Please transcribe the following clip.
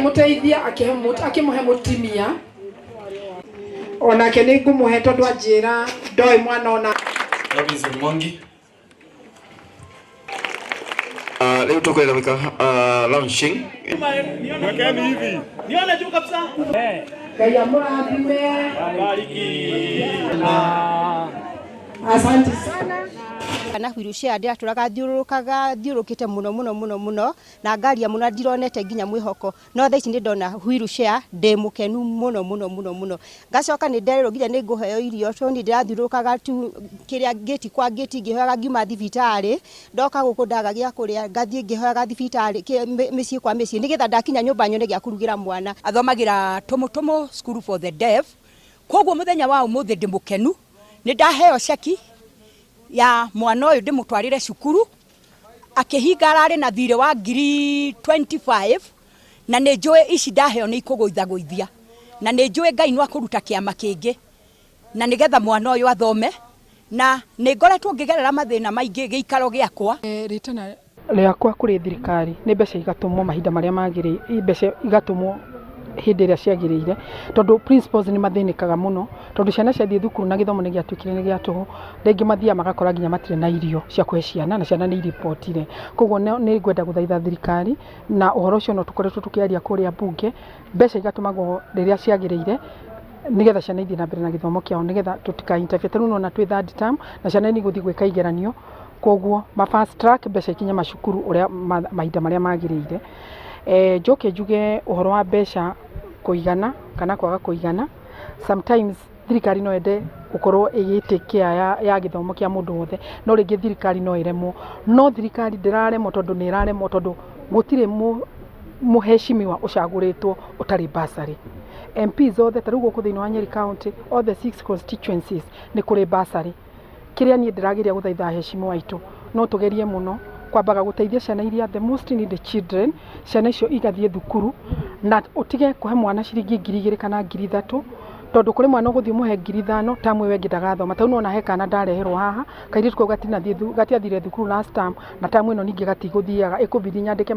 muteithia akimuhe mutimia onake ni ngumuhe tondu anjira ndoi mwana ona Robinson Mwangi. Leo tukwenda wika launching. Makeni hivi. Nione juu kabisa. Kaya murathime. Bariki. Asante sana. Kana Wheelchair ndiraturaga thiurukite muno na ngari ya muno ndironete nginya mwihoko no thaa ici ni ndona Wheelchair ndi mukenu muno ngacoka ni ndererwo nginya ni nguheo irio to ni ndirathiurukaga tu kiria gate kwa gate ngihoyaga ngiuma thibitari ndoka guku ndaga gia kuria ngathie ngihoyaga thibitari micii kwa micii nigetha ndakinya nyumba nyone gia kurugira mwana athomagira Tomo School for the Deaf koguo muthenya wa umuthi ndi mukenu ni ndaheo ceki ya mwana uyu ndimutwarire cukuru akihinga arari na thire wa 25 na ni njui ici ndaheo ni ikuguithaguithia na ni njui Ngai no akuruta kiama kingi na nigetha mwana uyu athome na ni ngoretwo ngigerera mathina maingi giikaro giakwa ritana riakwa kuri thirikari ni mbeca igatumwo mahinda maria magiri mbeca igatumwo hindi iria ciagiriire tondu principals ni mathinikaga muno tondu ciana ciathie thukuru na githomo ni giatwikire ni giatuhu ringi mathia magakora nginya matire na irio cia kuhe ciana na ciana ni reportire koguo ni ngwenda guthaitha thirikari na uhoro ucio no tukoretwo tukiaria kuria bunge mbeca igatumagwo riria ciagiriire nigetha ciana ithie na mbere na githomo kiao nigetha tutika interfere tunu na twi third term na ciana ni guthii gwika igeranio koguo ma fast track mbeca ikinya macukuru uria mahinda maria magiriire njoke njuge uhoro wa mbeca kuigana kana kwaga kuigana sometimes thirikari no ende gukorwo igitikia ya githomo kia mundu wothe no ringi thirikari no iremwo no thirikari ndiraremwo tondu ni iraremwo tondu gutire muheshimiwa ucaguritwo utari basari MP zothe taru guku thiini wa Nyeri County all the 6 constituencies ni kuri basari kiria ni ndiragiria guthaitha heshimiwa itu no tugerie muno kwambaga guteithia ciana iria the most needed children ciana icio igathie thukuru na utige kuhe mwana ciringi 2,000 kana 3,000 tondu kuri mwana uguthie muhe 5,000 tamwe wengi ndagathoma tau no na he kana ndareherwo haha kairi tuko gatiathire thukuru last term na tamwe no ningi gatiguthiaga ikubidi nyandike